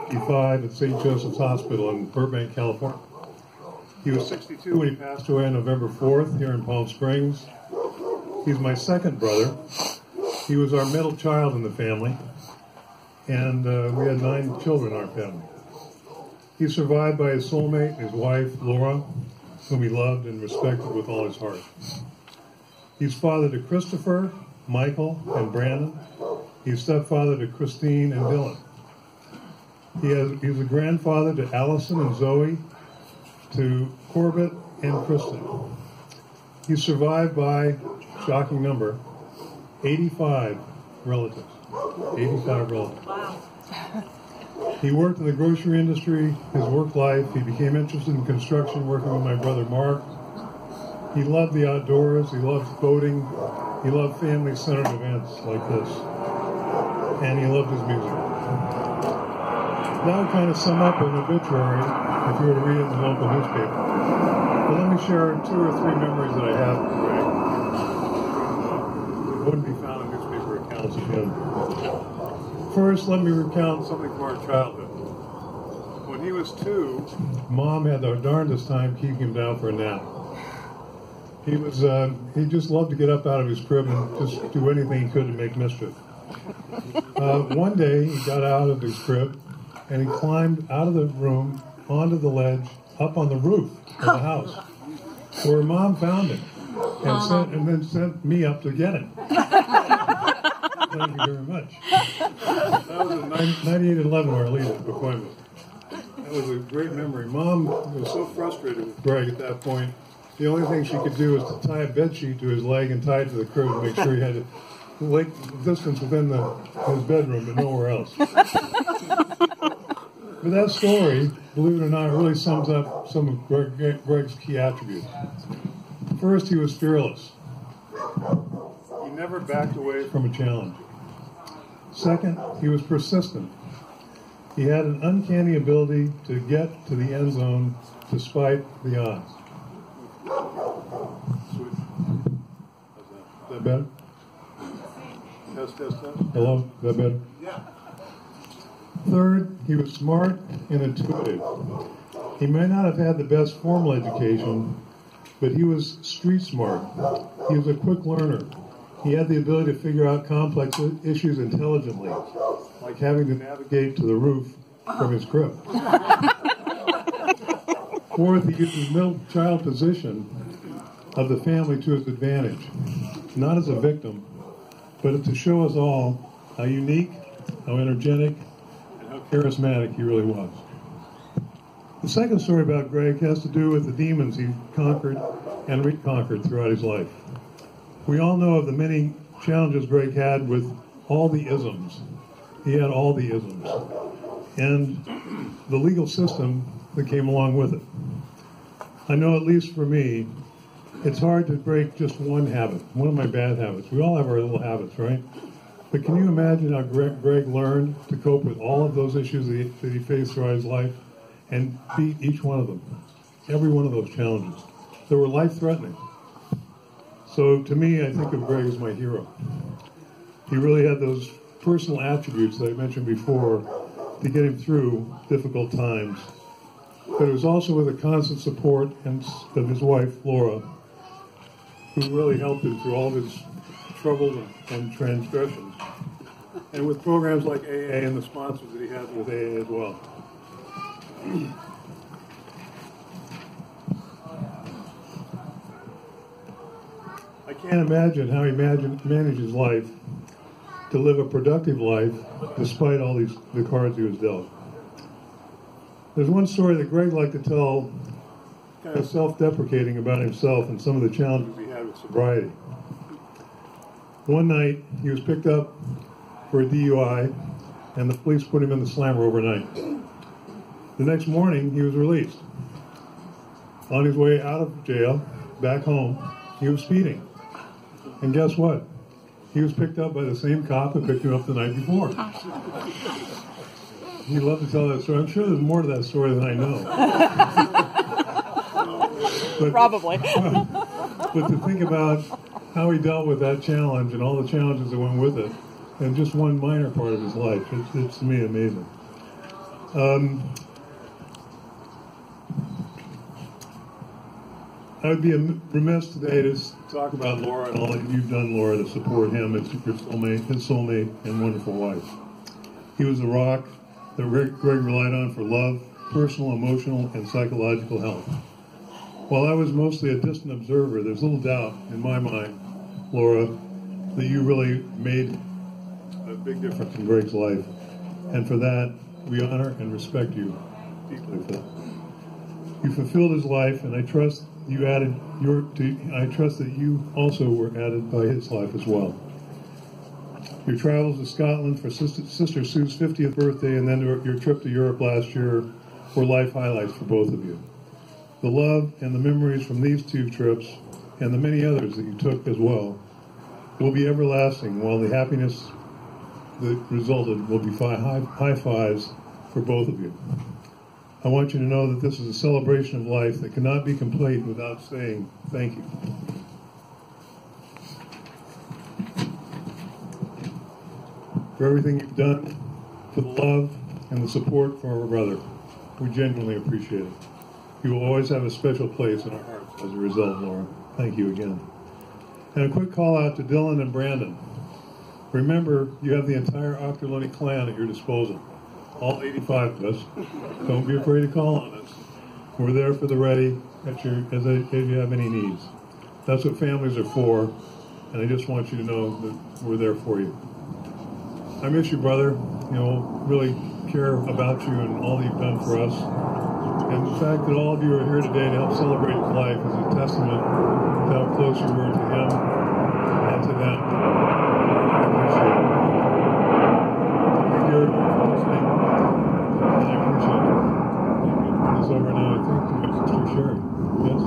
1955 at St. Joseph's Hospital in Burbank, California. He was 62 when he passed away on November 4th here in Palm Springs. He's my second brother. He was our middle child in the family, and we had 9 children in our family. He's survived by his soulmate, his wife, Laura, whom he loved and respected with all his heart. He's father to Christopher, Michael, and Brandon. He's stepfather to Christine and Dylan. He's a grandfather to Allison and Zoe, to Corbett and Kristen. He's survived by, shocking number, 85 relatives. 85 relatives. Wow. He worked in the grocery industry his work life. He became interested in construction, working with my brother Mark. He loved the outdoors. He loved boating. He loved family-centered events like this. And he loved his music. That would kind of sum up an obituary if you were to read it in the local newspaper. But let me share 2 or 3 memories that I have of Greg. It wouldn't be found in newspaper accounts of him. First, let me recount something from our childhood. When he was 2, Mom had the darndest time keeping him down for a nap. He just loved to get up out of his crib and just do anything he could to make mischief. One day, he got out of his crib and he climbed out of the room onto the ledge up on the roof of the house, where Mom found him and then sent me up to get him. Thank you very much. That was in 9811 where I leave at appointment. That was a great memory. Mom was so frustrated with Greg at that point. The only thing she could do was to tie a bedsheet to his leg and tie it to the crib to make sure he had a distance within his bedroom but nowhere else. But that story, believe it or not, really sums up some of Greg's key attributes. First, he was fearless. He never backed away from a challenge. Second, he was persistent. He had an uncanny ability to get to the end zone despite the odds. Switch. Is that better? Test. Hello? Is that better? Yeah. Third, he was smart and intuitive. He may not have had the best formal education, but he was street smart. He was a quick learner. He had the ability to figure out complex issues intelligently, like having to navigate to the roof from his crib. Fourth, he used his middle child position of the family to his advantage, not as a victim, but to show us all how unique, how energetic, and how charismatic he really was. The second story about Greg has to do with the demons he conquered and reconquered throughout his life. We all know of the many challenges Greg had with all the isms. He had all the isms. And the legal system that came along with it. I know, at least for me, it's hard to break just one habit, one of my bad habits. We all have our little habits, right? But can you imagine how Greg learned to cope with all of those issues that he faced throughout his life and beat each one of them, every one of those challenges that were life-threatening? So to me, I think of Greg as my hero. He really had those personal attributes that I mentioned before to get him through difficult times. But it was also with the constant support of his wife, Laura, who really helped him through all of his troubles and transgressions. And with programs like AA and the sponsors that he had with AA as well. I can't imagine how he managed his life to live a productive life despite all the cards he was dealt. There's one story that Greg liked to tell, kind of self-deprecating about himself and some of the challenges he had with sobriety. One night, he was picked up for a DUI, and the police put him in the slammer overnight. The next morning, he was released. On his way out of jail, back home, he was speeding. And guess what? He was picked up by the same cop who picked him up the night before. He'd love to tell that story. I'm sure there's more to that story than I know. But, Probably. But to think about how he dealt with that challenge and all the challenges that went with it, and just one minor part of his life, it's to me amazing. I would be remiss today to talk about Laura and all that you've done, Laura, to support him as your soulmate, his soulmate and wonderful wife. He was the rock that Greg relied on for love, personal, emotional, and psychological health. While I was mostly a distant observer, there's little doubt in my mind, Laura, that you really made a big difference in Greg's life. And for that, we honor and respect you deeply for that. You fulfilled his life, and I trust that you also were added by his life as well. Your travels to Scotland for Sister Sue's 50th birthday and then your trip to Europe last year were life highlights for both of you. The love and the memories from these two trips and the many others that you took as well will be everlasting, while the happiness that resulted will be high fives for both of you. I want you to know that this is a celebration of life that cannot be complete without saying thank you. For everything you've done, for the love and the support for our brother. We genuinely appreciate it. You will always have a special place in our hearts as a result, Laura. Thank you again. And a quick call out to Dylan and Brandon. Remember, you have the entire Ochterlony clan at your disposal. All 85 of us. Don't be afraid to call on us. We're there for the ready if you have any needs. That's what families are for, and I just want you to know that we're there for you. I miss you, brother. You know, really care about you and all that you've done for us. And the fact that all of you are here today to help celebrate his life is a testament to how close you were to him and to them. I appreciate it. Thank you for listening, and I appreciate it. This over now, I think, to my sister Sherry. Yes?